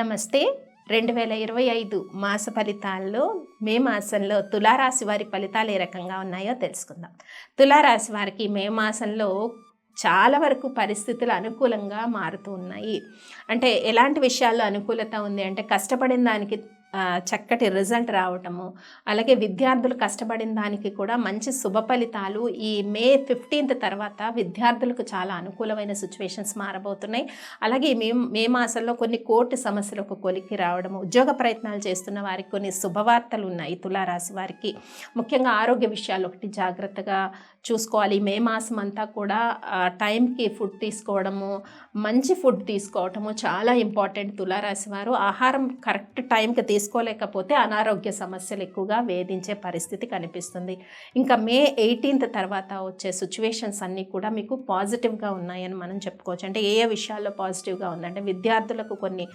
నమస్తే. 2025 మాస ఫలితాల్లో మే మాసంలో తులారాశి వారి ఫలితాలు ఏ రకంగా ఉన్నాయో తెలుసుకుందాం. తులారాశి వారికి మే మాసంలో చాలా వరకు పరిస్థితులు అనుకూలంగా మారుతూ ఉన్నాయి. అంటే ఎలాంటి విషయాల్లో అనుకూలత ఉంది అంటే కష్టపడిన దానికి చక్కటి రిజల్ట్ రావటము, అలాగే విద్యార్థులు కష్టపడిన దానికి కూడా మంచి శుభ ఫలితాలు ఈ మే 15th తర్వాత విద్యార్థులకు చాలా అనుకూలమైన సిచ్యువేషన్స్ మారబోతున్నాయి. అలాగే మే మాసంలో కొన్ని కోర్టు సమస్యలకు కొలిక్కి రావడము, ఉద్యోగ ప్రయత్నాలు చేస్తున్న వారికి కొన్ని శుభవార్తలు ఉన్నాయి. తులారాశి వారికి ముఖ్యంగా ఆరోగ్య విషయాలు ఒకటి జాగ్రత్తగా చూసుకోవాలి. మే మాసం అంతా కూడా టైంకి ఫుడ్ తీసుకోవడము, మంచి ఫుడ్ తీసుకోవటము చాలా ఇంపార్టెంట్. తులారాశి వారు ఆహారం కరెక్ట్ టైంకి తీసుకోలేకపోతే అనారోగ్య సమస్యలు ఎక్కువగా వేధించే పరిస్థితి కనిపిస్తుంది. ఇంకా మే 18th తర్వాత వచ్చే సిచ్యువేషన్స్ అన్నీ కూడా మీకు పాజిటివ్గా ఉన్నాయని మనం చెప్పుకోవచ్చు. అంటే ఏ విషయాల్లో పాజిటివ్గా ఉందంటే విద్యార్థులకు కొన్ని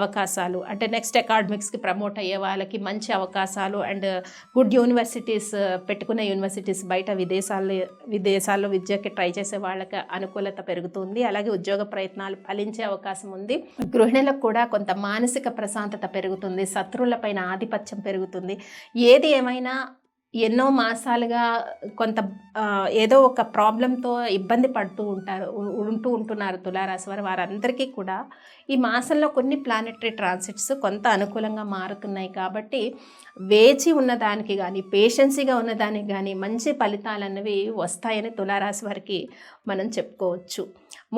అవకాశాలు, అంటే నెక్స్ట్ అకాడమిక్స్కి ప్రమోట్ అయ్యే వాళ్ళకి మంచి అవకాశాలు అండ్ గుడ్ యూనివర్సిటీస్, పెట్టుకున్న యూనివర్సిటీస్ బయట విదేశాల్లో విద్యకి ట్రై చేసే వాళ్ళకి అనుకూలత పెరుగుతుంది. అలాగే ఉద్యోగ ప్రయత్నాలు ఫలించే అవకాశం ఉంది. గృహిణులకు కూడా కొంత మానసిక ప్రశాంతత పెరుగుతుంది, శత్రువులపైన ఆధిపత్యం పెరుగుతుంది. ఏది ఏమైనా ఎన్నో మాసాలుగా కొంత ఏదో ఒక ప్రాబ్లంతో ఇబ్బంది పడుతూ ఉంటున్నారు తులారాశి వారు. వారందరికీ కూడా ఈ మాసంలో కొన్ని ప్లానెటరీ ట్రాన్సిట్స్ కొంత అనుకూలంగా మారుతున్నాయి. కాబట్టి వేచి ఉన్నదానికి కానీ పేషెన్సీగా ఉన్నదానికి కానీ మంచి ఫలితాలు అన్నవి వస్తాయని తులారాశి వారికి మనం చెప్పుకోవచ్చు.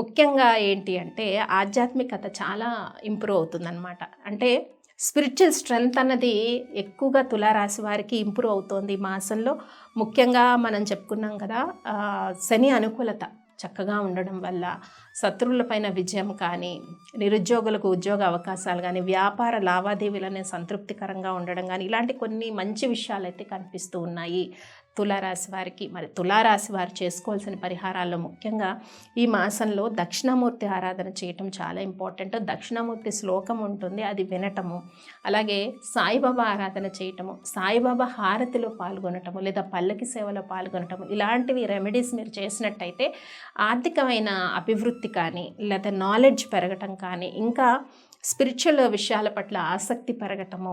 ముఖ్యంగా ఏంటి అంటే ఆధ్యాత్మికత చాలా ఇంప్రూవ్ అవుతుందన్నమాట. అంటే స్పిరిచువల్ స్ట్రెంగ్త్ అన్నది ఎక్కువగా తులారాశి వారికి ఇంప్రూవ్ అవుతోంది ఈ మాసంలో. ముఖ్యంగా మనం చెప్పుకున్నాం కదా, శని అనుకూలత చక్కగా ఉండడం వల్ల శత్రువులపైన విజయం కానీ, నిరుద్యోగులకు ఉద్యోగ అవకాశాలు కానీ, వ్యాపార లావాదేవీలనే సంతృప్తికరంగా ఉండడం కానీ, ఇలాంటి కొన్ని మంచి విషయాలు అయితే కనిపిస్తూ ఉన్నాయి తులారాశి వారికి. మరి తులారాశి వారు చేసుకోవాల్సిన పరిహారాల్లో ముఖ్యంగా ఈ మాసంలో దక్షిణామూర్తి ఆరాధన చేయటం చాలా ఇంపార్టెంట్. దక్షిణామూర్తి శ్లోకం ఉంటుంది, అది వినటము, అలాగే సాయిబాబా ఆరాధన చేయటము, సాయిబాబా హారతిలో పాల్గొనటము లేదా పల్లకి సేవలో పాల్గొనటము, ఇలాంటివి రెమెడీస్ మీరు చేసినట్టయితే ఆర్థికమైన అభివృద్ధి కానీ లేదా నాలెడ్జ్ పెరగటం కానీ, ఇంకా స్పిరిచువల్ విషయాల పట్ల ఆసక్తి పెరగటము,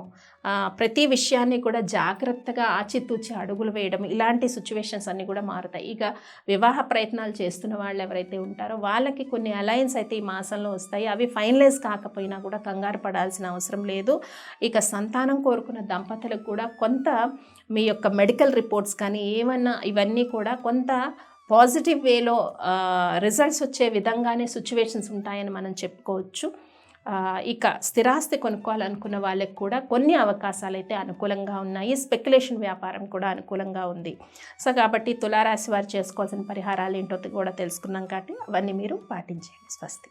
ప్రతి విషయాన్ని కూడా జాగ్రత్తగా ఆచితూచి అడుగులు వేయడం, ఇలాంటి సిచ్యువేషన్స్ అన్నీ కూడా మారుతాయి. ఇక వివాహ ప్రయత్నాలు చేస్తున్న వాళ్ళు ఎవరైతే ఉంటారో వాళ్ళకి కొన్ని అలయన్స్ అయితే ఈ మాసంలో వస్తాయి. అవి ఫైనలైజ్ కాకపోయినా కూడా కంగారు పడాల్సిన అవసరం లేదు. ఇక సంతానం కోరుకున్న దంపతులకు కూడా కొంత మీ యొక్క మెడికల్ రిపోర్ట్స్ కానీ ఏమన్నా ఇవన్నీ కూడా కొంత పాజిటివ్ వేలో రిజల్ట్స్ వచ్చే విధంగానే సిచ్యువేషన్స్ ఉంటాయని మనం చెప్పుకోవచ్చు. ఇక స్థిరాస్తి కొనుక్కోవాలనుకున్న వాళ్ళకి కూడా కొన్ని అవకాశాలు అయితే అనుకూలంగా ఉన్నాయి. స్పెక్యులేషన్ వ్యాపారం కూడా అనుకూలంగా ఉంది. సో కాబట్టి తులారాశి వారు చేసుకోవాల్సిన పరిహారాలు ఏంటో కూడా తెలుసుకున్నాం కాబట్టి అవన్నీ మీరు పాటించేయండి. స్వస్తి.